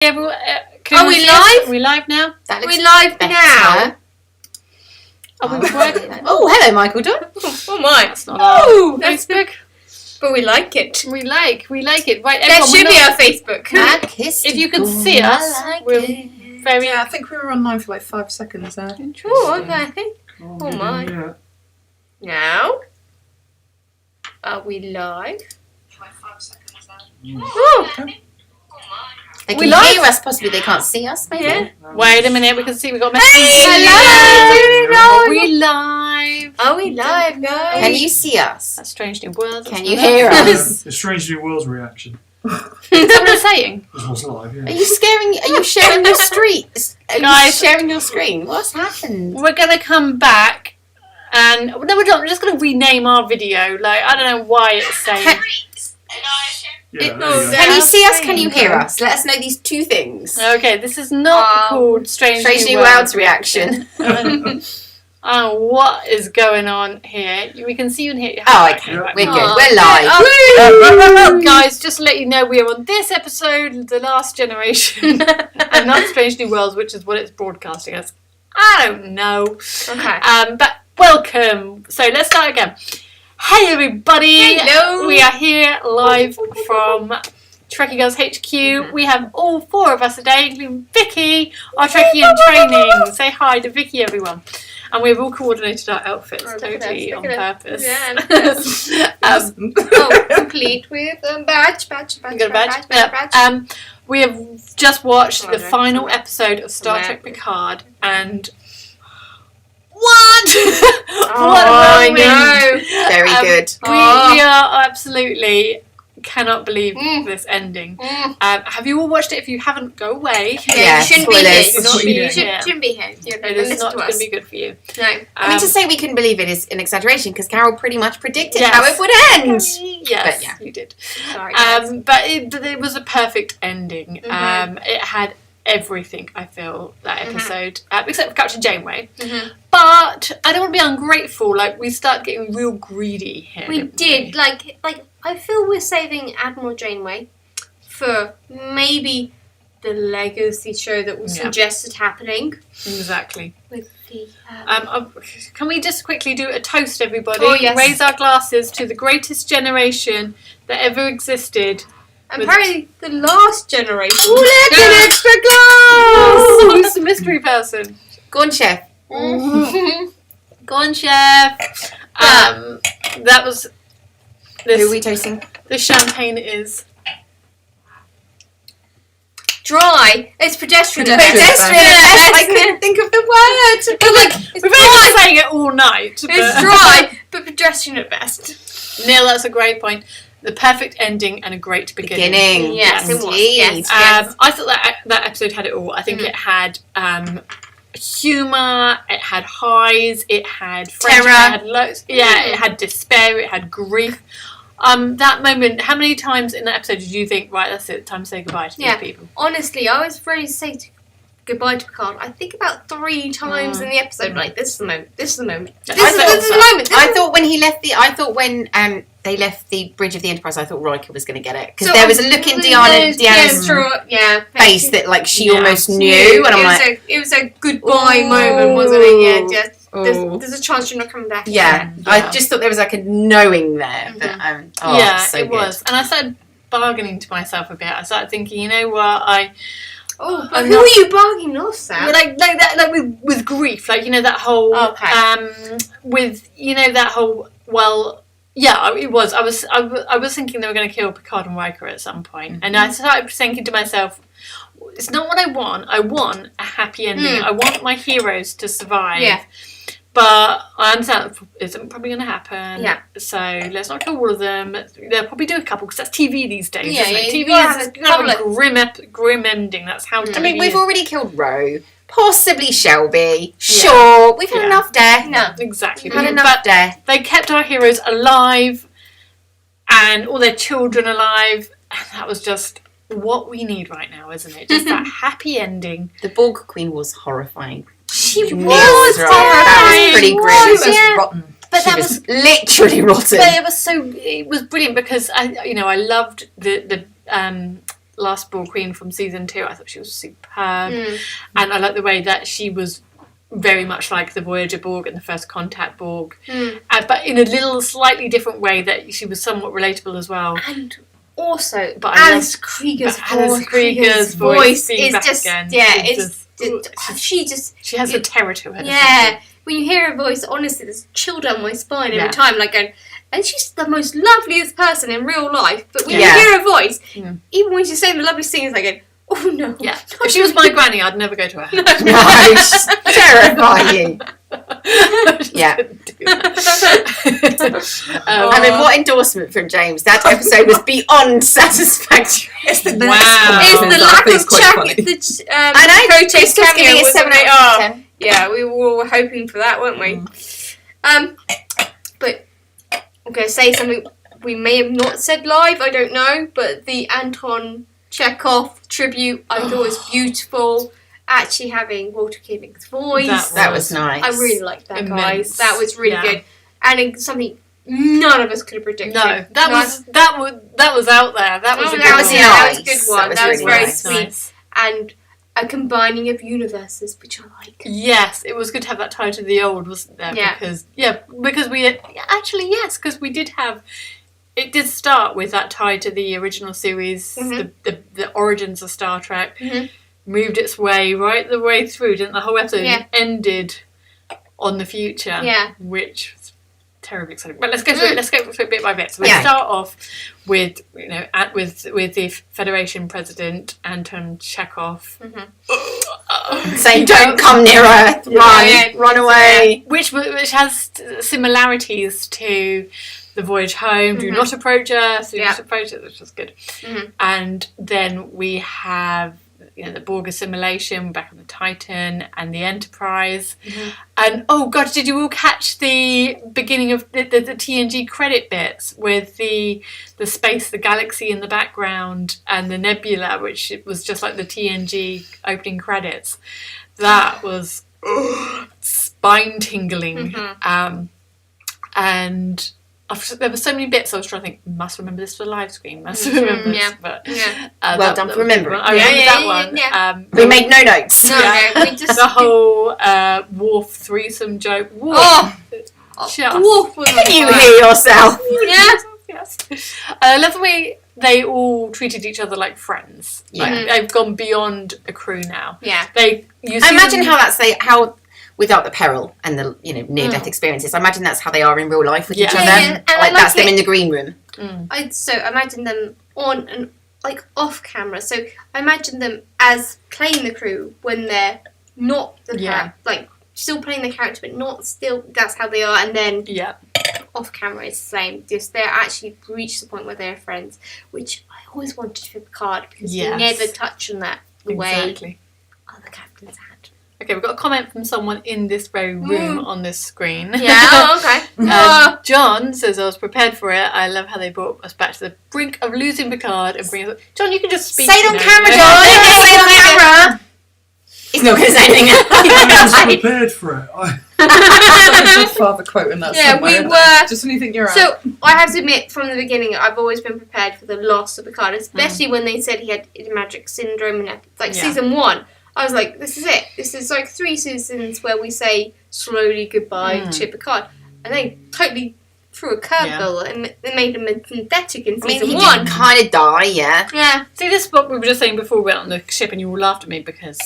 Everyone, are we live? Are we live now? We're live now. Are we recording? Oh, hello, Michael Dunn. Oh my! That's not our Facebook. But we like it. We like it. Right, That should be our Facebook. If you can see us, we're very. Yeah, I think we were online for like 5 seconds there. Oh, okay. Oh my! Yeah. Now, are we live? Like 5 seconds there. Oh. They can hear us, possibly they can't see us, maybe. Yeah. Wait a minute, we can see we got messages. Hello. Are we live? Are we live, guys? Can you see us? That's Strange New Worlds. Can you hear us? The Strange New Worlds reaction. Is that what I'm saying? This was live, yeah. Are you sharing your streets? Guys, sharing your screen? What's happened? We're going to come back and... No, we're not. We're just going to rename our video. Like, I don't know why it's saying... Yeah, Can you see us? Can you hear us? Let us know these two things. Okay, this is not called Strange New Worlds reaction. Oh, what is going on here? We can see you and hear. Oh, okay. Yeah. We're good. Oh. We're live. Guys, just to let you know, we are on this episode, The Last Generation, and not Strange New Worlds, which is what it's broadcasting as. I don't know. Okay. But welcome. So let's start again. Hey everybody! Hello. We are here live from Trekkie Girls HQ. We have all four of us today, including Vicky, our Trekkie in training. Say hi to Vicky, everyone. And we've all coordinated our outfits totally on purpose. Yeah. Complete with badge. We have just watched the Right. final episode of Star Trek Picard, and what? What a I whirlwind. know. Very good. We are absolutely cannot believe this ending. Mm. Have you all watched it? If you haven't, go away. Yeah, you shouldn't be here. spoilers. You shouldn't be here. It is not going to be good for you. No. I mean, to say we couldn't believe it is an exaggeration because Carol pretty much predicted Yes. how it would end. Yes, But yeah. you did. Sorry. But it was a perfect ending. Mhm. It had everything, I feel, that episode, except for Captain Janeway. Mhm. But I don't want to be ungrateful. Like, we start getting real greedy here. We didn't did. Like I feel we're saving Admiral Janeway for maybe the legacy show that was suggested happening. Exactly. With the Can we just quickly do a toast, everybody? Oh, yes. Raise our glasses to the greatest generation that ever existed. apparently the last generation. Oh, look, an extra glass! Who's the mystery person? Go on, chef. Go on, chef. That was Who are this. we toasting? The champagne is. Dry. It's pedestrian. I couldn't think of the word. We've only been saying it all night. It's but- dry, but pedestrian at best. Neil, that's a great point. The perfect ending and a great beginning. Yes, it was. Indeed. Yes. I thought that episode had it all. I think it had humour, it had highs, it had friendship, Terror. it had lows. Yeah, it had despair, it had grief. That moment, how many times in that episode did you think, right, that's it, time to say goodbye to these people? Honestly, I was ready to say goodbye to Picard. I think about 3 times in the episode. Like, this is the moment. This is the moment. This is the moment. I thought when they left the bridge of the Enterprise, I thought Riker was going to get it because So, there was a look in Deanna's face that like she almost knew, and I'm like, it was a goodbye moment, wasn't it? Yeah, just there's a chance you're not coming back. yeah. I just thought there was like a knowing there, but so it good. was. And I started bargaining to myself a bit. I started thinking, you know what, But who are you bargaining off at? like with grief, like, you know, that whole with, you know, that whole, well, yeah, it was. I was thinking they were going to kill Picard and Riker at some point, and I started thinking to myself, it's not what I want. I want a happy ending. I want my heroes to survive. Yeah. But I understand it isn't probably going to happen. Yeah. So let's not kill all of them. They'll probably do a couple because that's TV these days. Yeah, isn't it? yeah, TV yeah, is it's kind of a public. grim ending. That's how. I mean, TV we've is. already killed Ro, possibly Shelby. Sure, we've had enough death. No. Exactly. We've had But enough death. they kept our heroes alive and all their children alive, and that was just what we need right now, isn't it? Just that happy ending. The Borg Queen was horrifying. She was That was pretty grim. She was Yeah. rotten. But She that was was literally rotten. But it was brilliant because I loved the last Borg Queen from season 2. I thought she was superb, and I like the way that she was very much like the Voyager Borg and the First Contact Borg, but in a little slightly different way that she was somewhat relatable as well. And also, but Alice Krieger's voice is just again. She has a terror to her. Yeah, when you hear her voice, honestly, there's a chill down my spine every time. Like going, and she's the most loveliest person in real life. But when you hear her voice, even when she's saying the loveliest things, I go, oh no. Yeah. If she was my granny, I'd never go to her. No, she's terrifying. Yeah. I mean, what endorsement from James? That episode was beyond satisfactory. It's the lack of protest cameo was 7 out of 10. Yeah, we were hoping for that, weren't we? But I'm going to say something we may have not said live, I don't know, but the Anton Chekhov tribute I thought was beautiful. Actually having Walter Koenig's voice. That was nice. I really liked that, guys. That was really good. And it's something none of us could have predicted. No, that was out there. That was a good one. That was very nice. sweet. And a combining of universes, which I like. Yes, it was good to have that tie to the old, wasn't there? Yeah. Because we had, because we did have. It did start with that tie to the original series, the origins of Star Trek. Moved its way right the way through, didn't the whole episode ended on the future, which was terribly exciting. But let's go through it. Let's go through it bit by bit. So we start off with with the Federation President Anton Chekhov saying, "Don't come near Earth, run away," which has similarities to the voyage home. Do not approach Earth. Do not approach it, which was good. And then we have the Borg assimilation back on the Titan and the Enterprise. And oh god, did you all catch the beginning of the TNG credit bits with the space, the galaxy in the background and the nebula, which was just like the TNG opening credits? That was spine tingling. And there were so many bits I was trying to think, must remember this for the live screen, must remember this. But, well done for remembering. I remember that one. We made no notes. We just the whole Worf threesome joke. Worf was Can you hear yourself? Yes. I love the way they all treated each other like friends. Like, they've gone beyond a crew now. Yeah. I imagine how without the peril and the near-death experiences, I imagine that's how they are in real life with each other. And like that's them in the green room. So imagine them on and off camera. So I imagine them as playing the crew when they're not the still playing the character, but not still. That's how they are. And then off camera is the same. Just they're actually reached the point where they're friends, which I always wanted for Picard because they never touch on that the way other captains had. Okay, we've got a comment from someone in this very room on this screen. Yeah, okay. John says, I was prepared for it. I love how they brought us back to the brink of losing Picard and bring us... John, you can just speak. Say it on camera, John! Say it on camera! He's not going to say anything. I was prepared for it. There's a father quote in that somewhere. We were. Just when you think you're out. So, I have to admit, from the beginning, I've always been prepared for the loss of Picard, especially when they said he had magic syndrome in season 1. I was like, this is it. This is 3 seasons where we say slowly goodbye to Picard. And they totally threw a curveball and they made him synthetic in season 1. He did kind of die, Yeah. See, this is what we were just saying before we went on the ship and you all laughed at me because,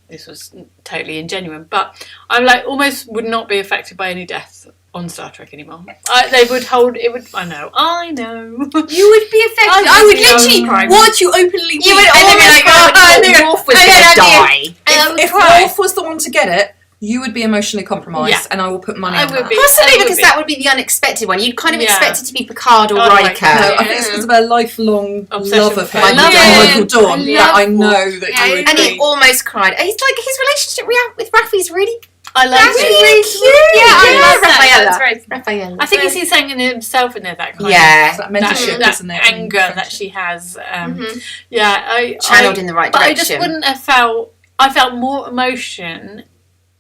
this was totally ingenuine. But I'm almost would not be affected by any death on Star Trek anymore. They would hold it. Would I know? You would be affected. I would literally watch you openly. You would almost be Worf was going to die. If Worf was the one to get it, you would be emotionally compromised, and I will put money on that. Possibly because that would be the unexpected one. You'd kind of expect it to be Picard or Riker. No, I think it's because of their lifelong love of him. Michael Dorn. That I know that you would. And he almost cried. He's his relationship with Raffi's really. I love it. Really cute. Yeah, I love Raffaella. I think he's saying in himself in there that kind of that mentorship, isn't it? Anger that she has. Channeled in the right direction. But I just wouldn't have felt. I felt more emotion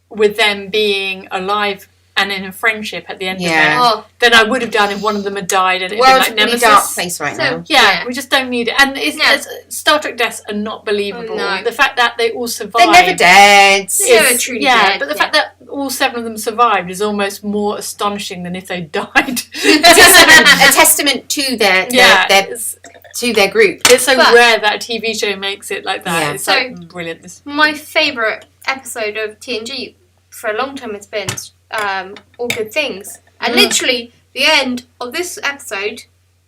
with them being alive and in a friendship at the end Yeah. of it than I would have done if one of them had died and it Well, had it's been a like really Nemesis. dark place right now. Yeah, we just don't need it. And it's Star Trek deaths are not believable. Oh, no. The fact that they all survived. They're never dead. They're never truly dead. But the fact that all 7 of them survived is almost more astonishing than if they died. It's a testament to their group. It's so rare that a TV show makes it like that. Yeah. It's So, like brilliant. My favourite episode of TNG for a long time has been All Good Things. And literally, the end of this episode,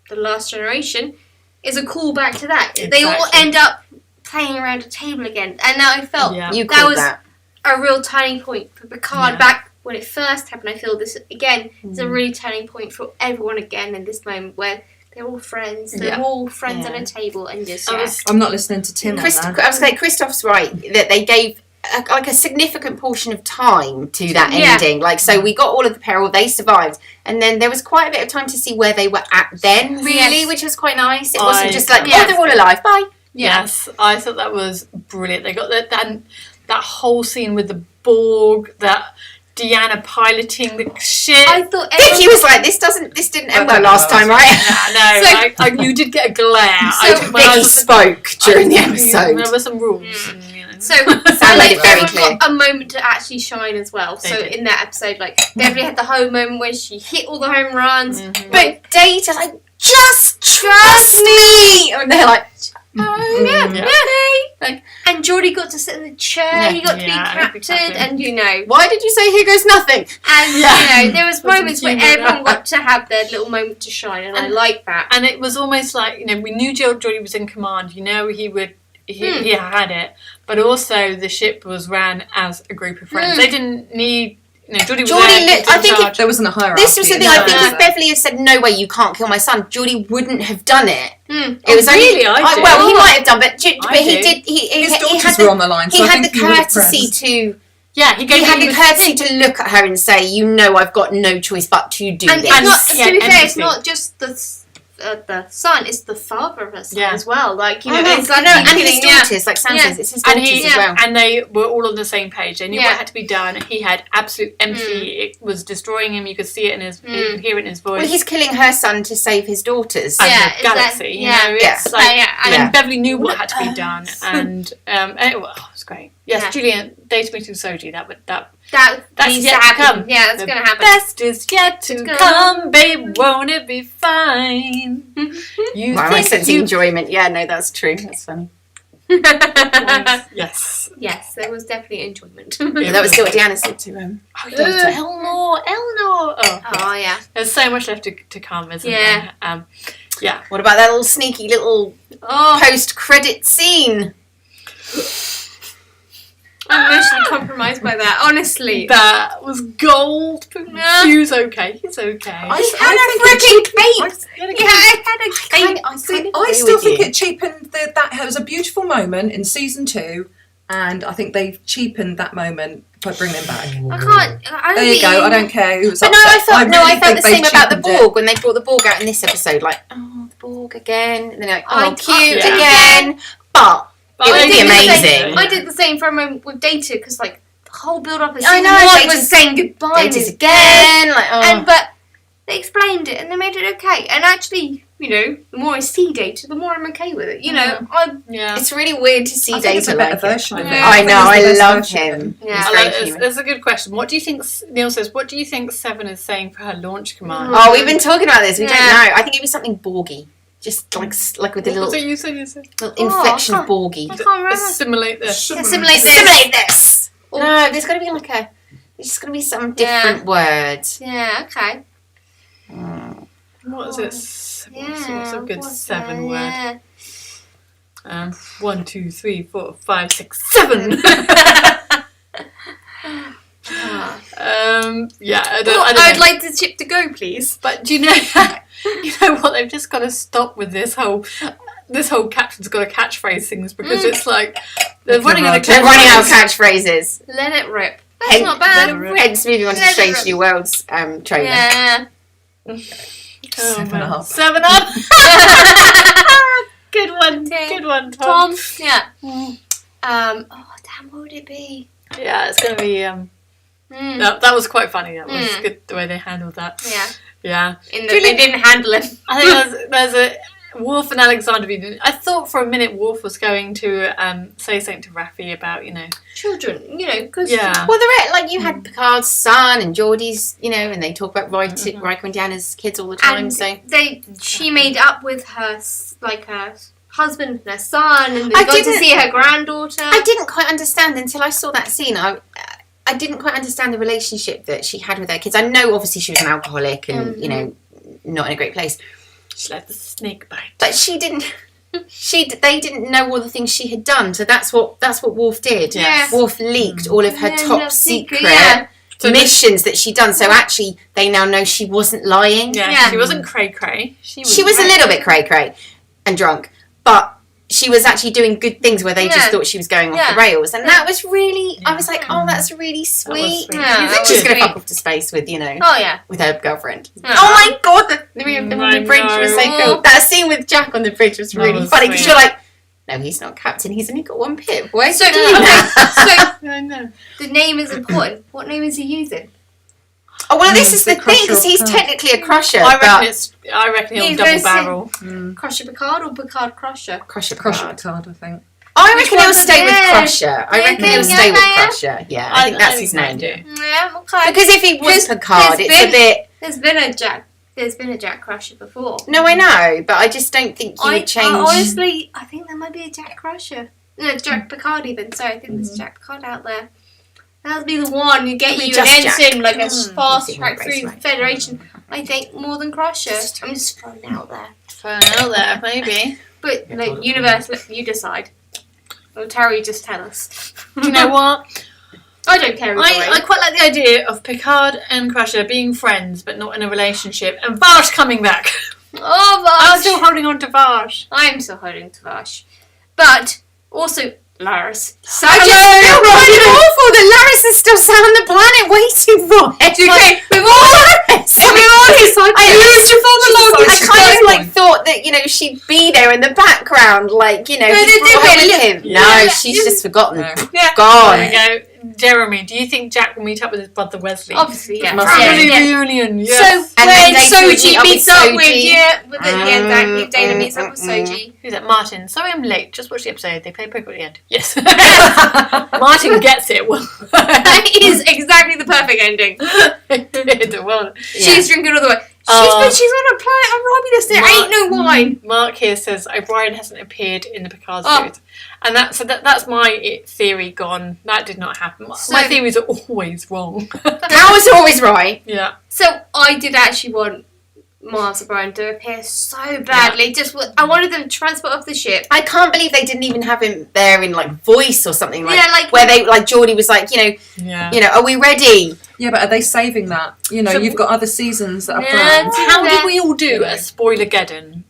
The Last Generation, is a callback to that. Exactly. They all end up playing around a table again. And I felt You that called was that. a real turning point for Picard back when it first happened. I feel this, again, is a really turning point for everyone again in this moment where they're all friends. They're all friends at a table and just... I'm not listening to Tim on that. I was saying, Christoph's right, that they gave a significant portion of time to that ending. Like, so we got all of the peril, they survived, and then there was quite a bit of time to see where they were at then, really, which was quite nice. It wasn't just like, they're all alive, bye. Yes, I thought that was brilliant. They got that whole scene with the Borg, that Deanna piloting the ship. I thought Vicky was like, this didn't end well last time, right? Yeah, no, you did get a glare. Vicky spoke during the episode. There were some rules. So Sam made it very clear. Got a moment to actually shine as well. So in that episode, like Beverly had the home moment where she hit all the home runs, But Data's like, just trust me! And they're like, okay. And Geordie got to sit in the chair. He got to be captured, and why did you say here goes nothing? And there was moments where everyone got to have their little moment to shine, and I like that. And it was almost like we knew Geordie was in command. He had it, but also the ship was ran as a group of friends. They didn't need. Geordie was there. I think there wasn't a hierarchy. This was the thing. I think if Beverly had said, "No way, you can't kill my son," Geordie wouldn't have done it. It was really. He might have done, but he did. His daughters were on the line. So he had the courtesy to. Yeah, he had the courtesy to look at her and say, I've got no choice but to do this. To be fair, it's not just the son, it's the father of her son as well. Like, and his daughters, like Sam says, it's his daughters as well. And they were all on the same page. They knew what had to be done. He had absolute empathy. It was destroying him. You could see it in his, you could hear it in his voice. Well, he's killing her son to save his daughters. And the galaxy. It's like, and Beverly knew what had to be done. And it was great. Yes, Julian, Data Meeting Soji, that's yet to come. Yeah, that's going to happen. Best is yet to come, babe. Won't it be fine? Am I sensing enjoyment? Yeah, no, that's true. That's funny. Yes. Yes, there was definitely enjoyment. That was still what Deanna said to him. Eleanor. Oh, yeah. There's so much left to come, isn't there? What about that little sneaky little post-credit scene? I'm emotionally compromised by that, honestly. That was gold. He was okay. He's okay. I had a freaking cape. I had a cape. I still think it cheapened that. It was a beautiful moment in season 2, and I think they've cheapened that moment by bringing him back. There you go. I don't care who's upset. I felt the same about the Borg it. when they brought the Borg out in this episode. Like, the Borg again. And they're like, cute again. But it would be amazing. I did the same for a moment with Data, because like the whole build up of I season know, 1 was saying goodbye. Data's again. But they explained it and they made it okay. And actually, the more I see Data, the more I'm okay with it. It's really weird to see Data it's a better version of it. I know, I love him. That's a good question. What do you think? Neil says, what do you think Seven is saying for her launch command? Oh, we've been talking about this. We don't know. I think it'd be something Borgy. Just like with a little inflection of Borgy. I can't remember. Assimilate this. Assimilate this. No, there's got to be there's just going to be some different words. Yeah, okay. What is it? What's a good 7 word? 1, 2, 3, 4, 5, 6, 7. I'd like the ship to go, please. But do you know what? They've just got to stop with this whole captain's got to catchphrase things, because it's like they're running out of catchphrases. Let it rip. That's not bad. Hence moving on to Strange New Worlds trailer. Yeah. 7 Up. 7 Up. Good one. Good one, Tom. Yeah. Damn, what would it be? Yeah, it's gonna be That was quite funny. That was good the way they handled that. Yeah. They didn't handle him. I think there's a Worf and Alexander. I thought for a minute Worf was going to say something to Raffi about children. Because Well, you had Picard's son and Geordie's, and they talk about Riker and Deanna's kids all the time. And she made up with her her husband and her son, and they got to see her granddaughter. I didn't quite understand until I saw that scene. I didn't quite understand the relationship that she had with her kids. I know, obviously, she was an alcoholic and not in a great place. She let the snake bite, but she didn't. They didn't know all the things she had done. So that's what Worf did. Yes. Worf leaked all of her top secret missions that she'd done. So actually, they now know she wasn't lying. Yeah. She wasn't cray-cray. She was a little bit cray-cray and drunk, but she was actually doing good things where they just thought she was going off the rails. And that was really, I was like, oh, that's really sweet. You think she's going to fuck off to space with, with her girlfriend. Oh my God, the three of them on the bridge was so cool. That scene with Jack on the bridge was really funny because you're like, no, he's not captain. He's only got one pip. Why? So the name is important. What name is he using? Oh, well, this is the thing, because he's technically a crusher. I reckon he'll double barrel. Crusher Picard or Picard Crusher? Crusher Picard, I think. I reckon he'll stay with Crusher. I reckon he'll stay with Crusher. Yeah, I think that's his name. Yeah, okay. Because if he was Picard, it's a bit... There's been a Jack Crusher before. No, I know, but I just don't think he would change. Honestly, I think there might be a Jack Crusher. No, Jack Picard even. Sorry, I think there's a Jack Picard out there. That'll be the one who get you an ensign, like a fast track through the Federation. I think more than Crusher. I'm just throwing it out there. Maybe. But universe, you decide. Or Terry, just tell us. You know what? I don't care. I quite like the idea of Picard and Crusher being friends, but not in a relationship, and Vash coming back. Oh, Vash! I'm still holding on to Vash. I'm still holding to Vash, but also. Laris. So I just feel kind of awful that Laris is still sat on the planet waiting for it. Okay, we've all decided. I kind of thought that she'd be there in the background, No, she's just forgotten. Yeah. Gone. There we go. Jeremy, do you think Jack will meet up with his brother Wesley? Obviously, yeah. Family reunion, yes. So when Soji meets up with exactly. Dana meets up with Soji. Who's that? Martin. Sorry I'm late. Just watch the episode. They play poker at the end. Yes. Martin gets it. That is exactly the perfect ending. She's drinking all the way. She's on a planet of Romulus. There ain't no wine. Mark here says O'Brien hasn't appeared in the Picard suit. And that's my theory gone. That did not happen. My theories are always wrong. Ours are always right. Yeah. So I did actually want Miles O'Brien to appear so badly. I wanted them to transport off the ship. I can't believe they didn't even have him there in voice or something where they Geordie was like, are we ready? Yeah, but are they saving that? You've got other seasons that are planned. How did we all do at Spoiler-geddon?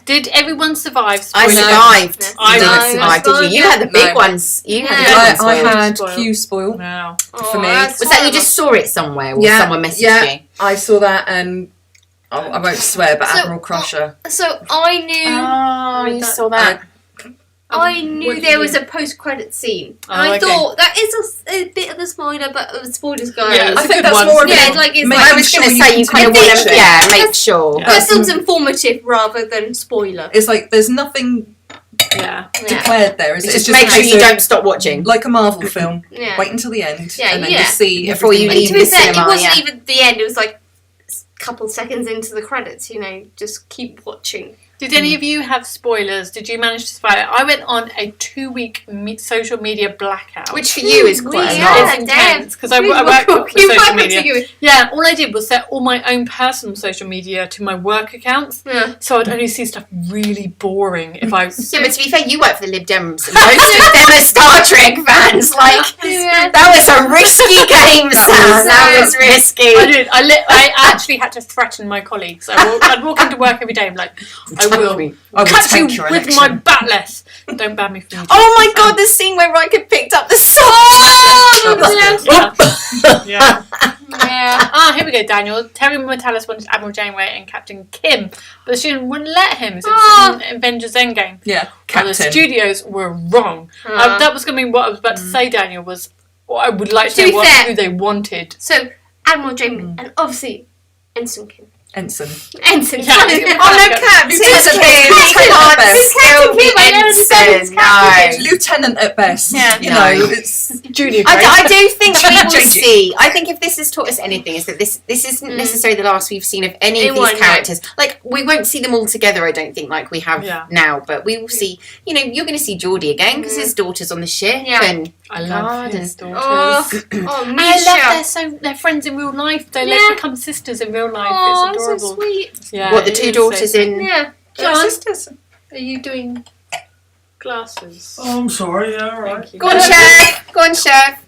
Did everyone survive? I survived. I didn't survive, did you? You had the big ones. You had the big ones. I had Q spoil no. for me. Was that you just saw it somewhere or someone messaged you? I saw that and I won't swear, but Admiral Crusher. So I knew... Oh, you saw that. I knew there was a post-credit scene. I thought that is a bit of a spoiler, but spoilers go. Yeah, I think that's more of I was going to say you kind of want to make sure. That sounds informative rather than spoiler. It's like there's nothing declared there. It's just make sure you don't stop watching. Like a Marvel film. Wait until the end and then just see before you leave the cinema. It wasn't even the end. It was like a couple seconds into the credits. Just keep watching. Did any of you have spoilers? Did you manage to survive it? I went on a 2-week social media blackout. Which for you is quite a lot. It's intense because I work with social media. Yeah, all I did was set all my own personal social media to my work accounts. Yeah. So I'd only see stuff really boring if I... Yeah, but to be fair, you work for the Lib Dems. Most of them are Star Trek fans. That was a risky game, Sam. That was risky. I did. I actually had to threaten my colleagues. I'd walk into work every day and I will cut you with my batless. Don't ban me from YouTube. Oh my God, the scene where Riker picked up the sword! Yeah. Here we go, Daniel. Terry Metalis wanted Admiral Janeway and Captain Kim, but she wouldn't let him. So it's in Avengers Endgame. Yeah, Captain. The studios were wrong. That was going to be what I was about to say, Daniel, was Or I would like to know who they wanted. So, Admiral Jamie, and obviously, Ensign. Ensign. Ensign. Yeah. Oh no, Captain Lieutenant at best. Yeah. You know, it's Junior. I do think we will see. I think if this has taught us anything, is that this isn't necessarily the last we've seen of any of these characters. Like, we won't see them all together, I don't think, like we have now. But we will see. You know, you're going to see Geordie again because his daughter's on the ship, and I love his daughters. Oh, Misha. I love they're friends in real life. They become sisters in real life. It's adorable. So sweet. Yeah, what the two daughters in? Yeah. John, sisters. are you doing glasses? Oh, I'm sorry. Yeah, all right. Thank you. Go on, Chef. Go on, Chef.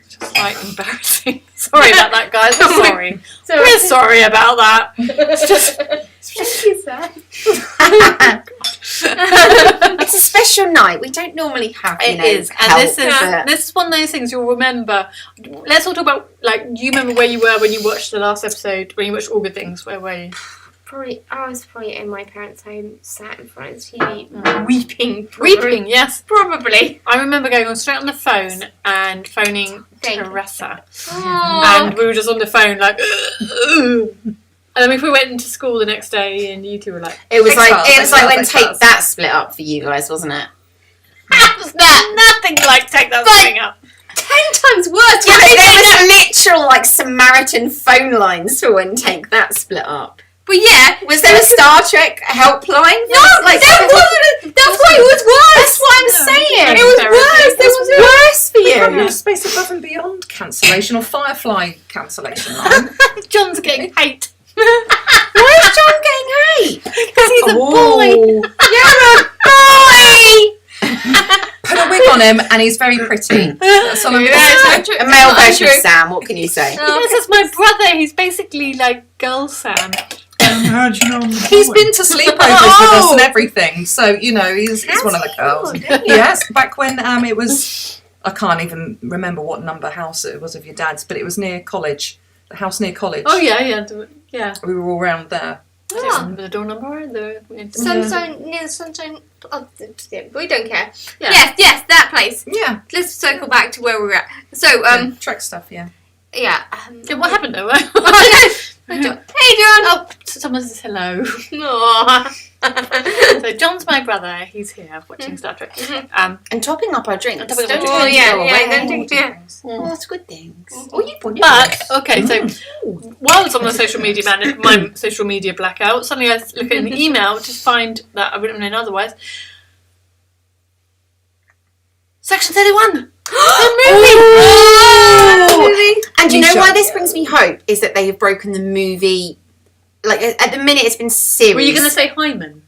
Just like embarrassing. Sorry about that, guys. We're sorry. Sorry. We're sorry about that. It's just. It's a special night. We don't normally have. It is, and this is one of those things you'll remember. Let's all talk about, like, do you remember where you were when you watched the last episode? When you watched All Good Things, where were you? I was probably in my parents' home, sat in front of the TV, weeping. Weeping, yes. Probably. I remember going straight on the phone and phoning Teresa. Oh. And we were just on the phone, like, and then we went into school the next day, and you two were like, it was like when Take That split up for you guys, wasn't it? how's that? Nothing like Take That thing up. 10 times worse. Yeah, there was literal like Samaritan phone lines for when Take That split up. But yeah, Was there a Star Trek helpline? No, like that's why it was worse. That's what I'm saying. It was worse. It was worse for Probably you. a Space Above and Beyond cancellation or Firefly cancellation line. John's getting hate. Why is John getting hate? Because he's a boy. You're a boy. Put a wig on him and he's very pretty. That's all I'm Yeah, saying. a male version of Sam. What can you say? Yes, that's my brother. He's basically like Girl Sam. How do you know I'm the He's boy? been to sleepovers with us and everything, so you know he's one of the girls. Yes, back when it was, I can't even remember what number house it was of your dad's, but it was near college, the house near college. Oh yeah. We were all round there. I don't remember the door number or the Sunshine near the Sunshine. Oh, we don't care. Yeah. Yes, that place. Yeah, Let's circle back to where we were at. So, Trek stuff. Yeah. yeah. Yeah, what happened though? Hey, John. Oh, someone says hello. Aww. So John's my brother. He's here watching Star Trek. And topping up our drinks. And topping up our Don't drinks. you Oh, go yeah, away. don't do- yeah. Oh, that's good things. Oh, you put But okay, so while I was on the social media my social media blackout, suddenly I look at an email to find that I wouldn't have known otherwise. Section 31. And you know why this brings me hope is that they have broken the movie. Like at the minute, it's been series. Were you going to say Hyman?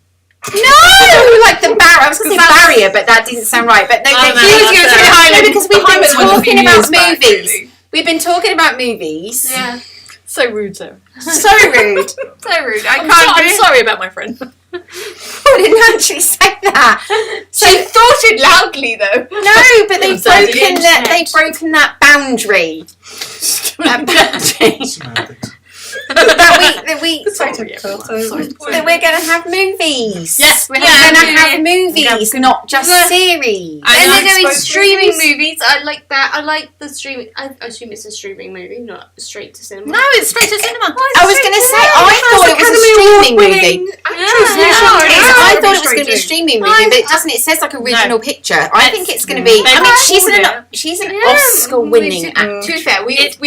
No, like the barrier. I was going to say barrier, but that didn't sound right. But no, Oh, no, he was going to say that's Hyman because we've been Hyman was a talking few about years back, movies. really. We've been talking about movies. Yeah. So rude, so. So rude. So rude. I'm sorry about my friend. I didn't actually say that. So She thought it loudly though. no, but they've Sorry, the broken that. They've broken that boundary. That boundary. Semantics. that we Sorry. that we're going to have movies. Yes, we're yeah, going to yeah. have movies, not just Yeah. series. And then there is Spoke streaming movies. movies. I like that. I like the streaming. I assume it's a streaming movie, not straight to cinema. No, it's straight to cinema. I was going to say, I thought it was a streaming movie. I thought it was going to be a streaming movie, but it doesn't. It says like original picture. I think it's going to be. I mean, she's an Oscar-winning actress. To be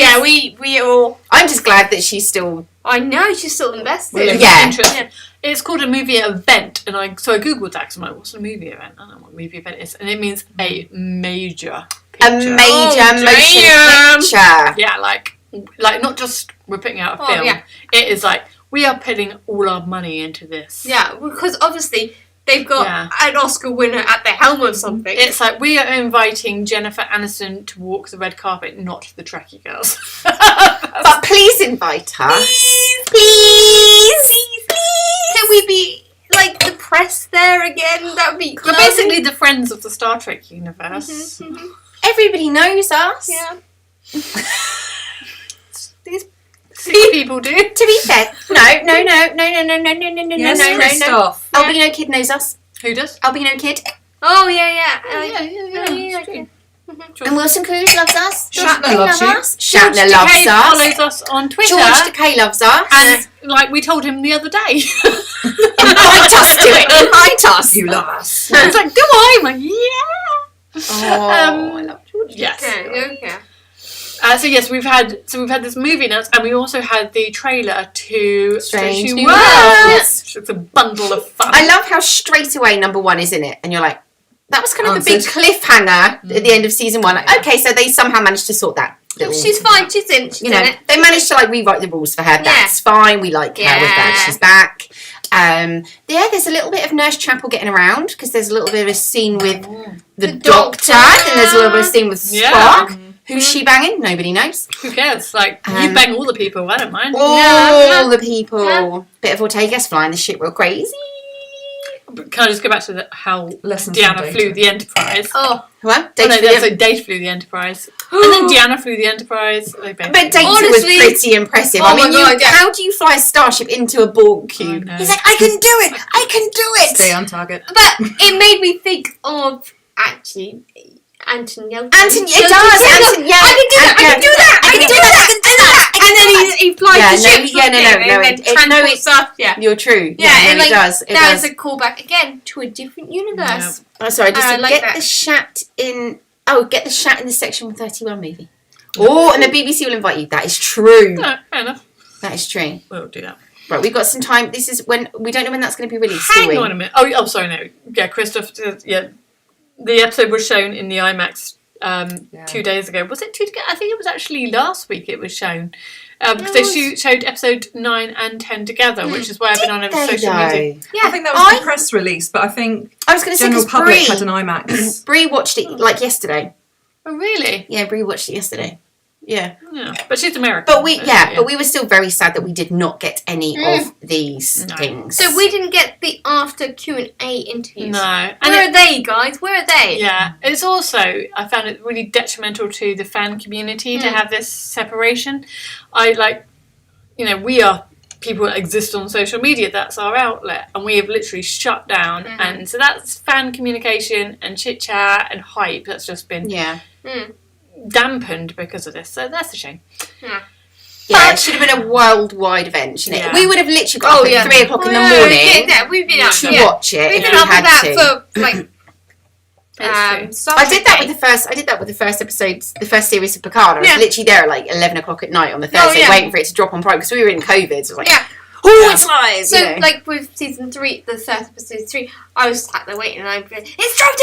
fair, we all. I'm just glad that she's still. I know she's still invested. Really Yeah. interesting. It's called a movie event, and I googled that because I'm like, what's a movie event? I don't know what a movie event is, and it means a major picture. A major motion picture. Yeah, like not just we're putting out a Oh, film. yeah. It is like we are putting all our money into this. Yeah, because obviously they've got Yeah. an Oscar winner at the helm of something. It's like we are inviting Jennifer Aniston to walk the red carpet, not the Trekkie girls. But please invite her. Please. Can we be like the press there again? That would be. We're basically the friends of the Star Trek universe. Everybody knows us. Yeah. These people do. To be fair, no. Yes, No. Christoph. Albino Kid knows us. Who does? Albino Kid. Oh yeah. It's true. And Wilson Cruz loves us. Shatner loves you. Shatner George loves Takei us. follows us on Twitter. George Takei loves us. And like we told him the other day. Invite us to it. Invite us. You love us. And it's like, do I? I'm like, yeah. Oh, I love George. Yes. Okay. So yes, we've had this movie announced, and we also had the trailer to Strange New Worlds. Worlds. It's a bundle of fun. I love how straight away number 1 is in it, and you're like, that was kind of a big Answered. cliffhanger at the end of season 1. Like, okay, so they somehow managed to sort that. She's fine. She's in. She's You know, in it. they managed to like rewrite the rules for her. That's fine. We like her. We're glad she's back. There's a little bit of Nurse Chapel getting around because there's a little bit of a scene with the Doctor, and there's a little bit of a scene with Spock. Who's she banging? Nobody knows. Who cares? Like, you bang all the people. I don't mind. All the people. Bit of Ortega's flying the ship real crazy. Can I just go back to how Lessons Deanna from flew Data. the Enterprise? Oh, What? Oh, no, Data so Data flew the Enterprise. And then Deanna flew the Enterprise. They both But Data was Honestly- pretty impressive. Oh I mean, my God, yeah. how do you fly a starship into a Borg cube? know. He's like, I can do it! I can do it! Stay on target. but it made me think of actually Anton Yelchin. Anton, it does! Anton, yeah. I can do that! I can do that! I can do that! I can do that! And then he flies Yeah, the no, ship. yeah, no, and then transports stuff. Yeah. You're true. Yeah, no, and like it does. It that does. was a callback again to a different universe. Oh, sorry, just I to like get that. the shat in. Oh, get the shat in the Section 131 movie. Oh, and the BBC will invite you. That is true. No, fair enough. That is true. We'll do that. Right, we've got some time. This is when we don't know when that's going to be released. do Hang we? on a minute. Oh, sorry, no. Yeah, Christoph. Yeah, the episode was shown in the IMAX 2 days ago. Was it 2 days ago? I think it was actually last week. It was shown because they showed episode 9 and 10 together, which is why I've been on Did they, social media. though? Yeah. I think that was the press release, but I think I was going to say general because public Brie, had an IMAX. Brie watched it like yesterday. Oh, really? Yeah, Brie watched it yesterday. Yeah, Yeah, but she's American. but we were still very sad that we did not get any of these No. things. So we didn't get the after Q&A interviews. No, and Where are they, guys? Where are they? yeah, it's also I found it really detrimental to the fan community to have this separation. We are people that exist on social media. That's our outlet, and we have literally shut down. And so that's fan communication and chit chat and hype that's just been dampened because of this. So that's a shame. Yeah, it should have been a worldwide event, shouldn't it? Yeah. We would have literally got up at 3 o'clock in the morning Yeah, we've been up. to Yeah. watch it We've if been we up with had that to. for like. Star I did that Trek with the first episode, the first series of Picard. I was Yeah. literally there at like 11 o'clock at night on the Thursday, yeah. waiting for it to drop on Prime because we were in COVID. So I was like, Yeah. oh, it's live! So, you know. like with season 3, the third episode 3, I was sat there waiting, and I'd be like, "It's dropped!"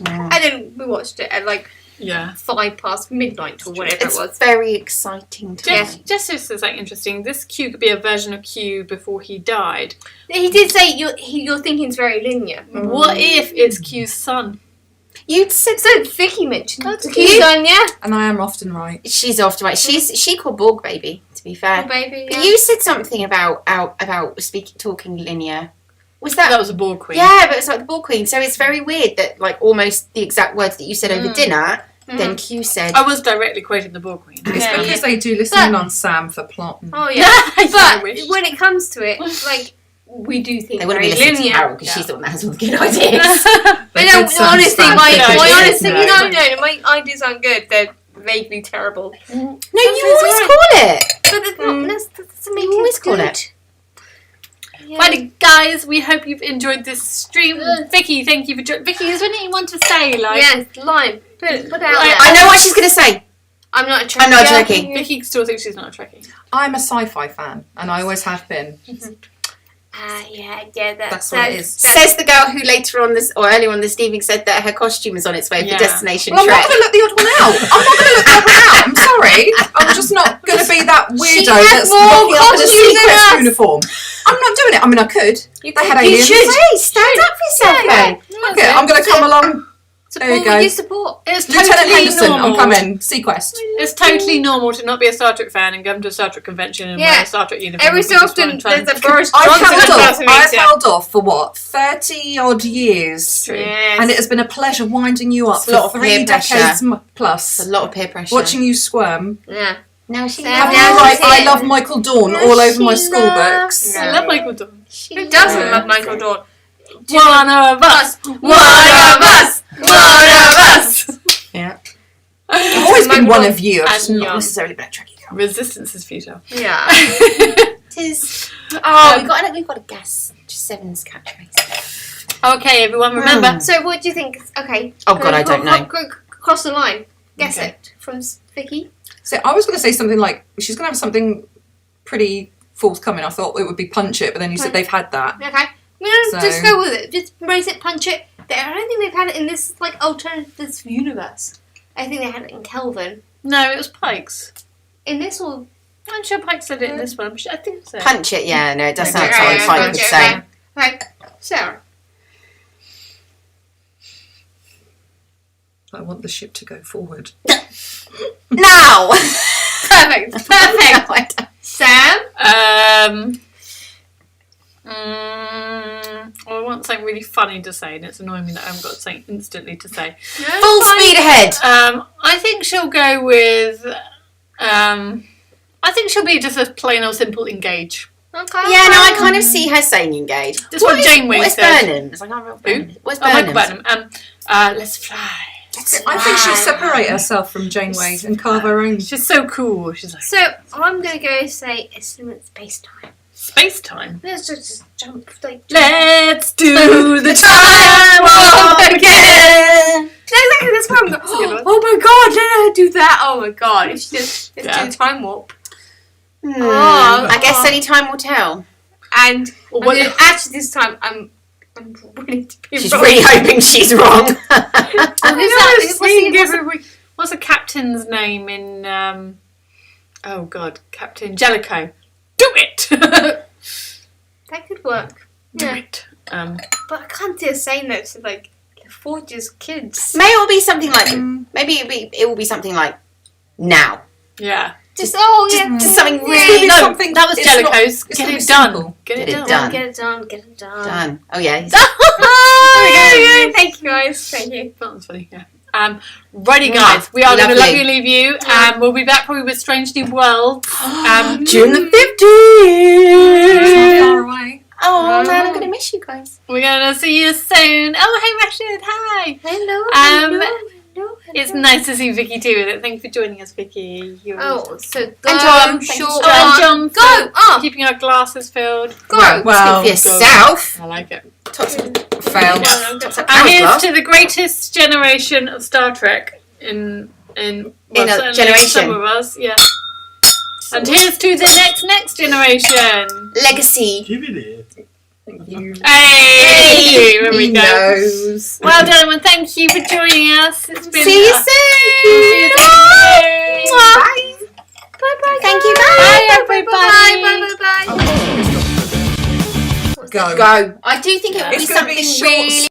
Mm. And then we watched it at like Yeah. 5 past midnight or whatever It's it was. very exciting to Yeah. me. Just as like interesting, this Q could be a version of Q before he died. He did say your thinking's very linear. What if it's Q's son? You'd said So Vicky mentioned That's the cute. Q's done, yeah, And I am often right. she's off to right. She called Borg baby. To be fair, oh, baby. but Yeah. you said something about talking linear. Was that? That was a Borg queen. Yeah, but it's like the Borg queen. So it's very weird that like almost the exact words that you said over dinner. Then Q said, I was directly quoting the Borg queen. It's Yeah. because they do listen in on Sam for plot. Oh yeah, I but wish. when it comes to it, like we do think they wouldn't very be listening to linear. Carol because she's the one that has all the good ideas. But no, honestly, No, my ideas aren't good. They're vaguely terrible. No, you always call it. But that's not, that doesn't make You always it call good. it. Yeah. Righty, guys, we hope you've enjoyed this stream. Vicky, thank you for joining. Vicky, is there anything you want to say? Like, Yes, line. Put it out there. I know what she's going to say. I'm not a Trekkie. I'm not a Trekkie. Vicky still thinks she's not a Trekkie. I'm a sci-fi fan, and I always have been. Yeah, That's what it is. Says the girl who later on this, or earlier on this evening, said that her costume is on its way Yeah. for Destination Well, I'm not Trek. going to let the odd one out. I'm not going to let the odd one out. I'm sorry. I'm just not going to be that weirdo has that's more rocking up in a costumes than sequence us. uniform. I'm not doing it. I mean, I could. You They could- had you aliens. should. Hey, stand up for yourself, Yeah. though. Okay, I'm going to come along. Support There you what go. you support. It's Lieutenant totally Henderson, normal. I'm coming. Sequest. It's totally normal to not be a Star Trek fan and come to a Star Trek convention and Yeah. wear a Star Trek uniform. Every and so be just often, trying there's a to- Boris I've Johnson held off. impersonation. I've held off for what, 30 odd years, True. Yes. and it has been a pleasure winding you up It's a lot for of 3 peer pressure. decades It's plus, a lot of peer pressure. watching you squirm. Yeah. Now she Now Have she's you like, I here. love Michael Dawn all over my school books. I love Michael Dawn. Who doesn't love Michael Dawn? One of us. One of us. One one of you. I've just And not young. necessarily been a Trekkie girl. Resistance is futile. Yeah. Tis. Oh, we've got a guess. Just Seven's catchphrase. Okay, everyone, remember. So what do you think? Okay. Oh God, I don't know. Go across the line. Guess Okay. it from Vicky. So I was going to say something like she's going to have something pretty forthcoming. I thought it would be punch it, but then you said they've had that. Okay. No, So- just go with it. Just embrace it, punch it. I don't think they've had it in this like alternative universe. I think they had it in Kelvin. No, it was Pikes. In this or I'm sure Pike said it in this one. I think so. Punch it. Yeah, no, it does sound Okay. like Pike would say. Okay, Sarah. I want the ship to go forward. Now. Perfect. Perfect. Sam. I want something really funny to say, and it's annoying me that I haven't got something instantly to say. Full speed ahead. I think she'll go with. I think she'll be just a plain or simple engage. Okay. Yeah, no, I kind of see her saying engage. That's what Janeway Where's said. Burnham? It's like, oh, Who? Where's Oh, Michael Burnham? Burnham. Let's fly. I think she'll separate herself from Janeway and carve her own. She's so cool. She's like So I'm gonna go say assume space time. space time. Let's just jump like. Let's do the time warp again. Exactly. That's where I'm going. a good one. Oh my god! Did I do that? Oh my god! If she just let's Yeah. do time warp. I guess any time will tell. And Or what- actually, this time I'm willing to be She's wrong. really hoping she's wrong. What's the captain's name in? Oh God, Captain Jellicoe. Do it. That could work. Do Yeah. it. But I can't do a saying that to like the Forge's kids. May it will be something like. Maybe it will be something like now. Yeah. Just just something yeah, really- No, something- that was it's not- Jellicoe's. it's Get gonna it be done. simple. Get it Get it done. done. Get it done. Get it done. Done. Oh yeah. he's- Oh, thank you guys. Thank you. That was funny. Yeah. Righty guys, we are going to Lovely. love you, leave you. We'll be back probably with Strange New Worlds. June the It's not 15th. far away. Oh man, I'm gonna miss you guys. We're going to see you soon. Oh, hey Rashid, hi. Hello. hello. It's nice to see Vicky too. Thank you for joining us, Vicky. You're Oh, so go, And John, thank you, Sean. John. and John, Go for up. keeping our glasses filled. Go. Well, Speak for yourself. I like it. failed. And here's to the greatest generation of Star Trek in a generation. Some of us, yeah. And here's to the next generation. Legacy. Give it here. Hey, there we He go. knows. Well done, and thank you for joining us. It's been See you See soon. you soon. Bye. Bye. Thank you. Bye, Bye. everybody. Bye. Go. Go. I do think it will be It's gonna be something short, really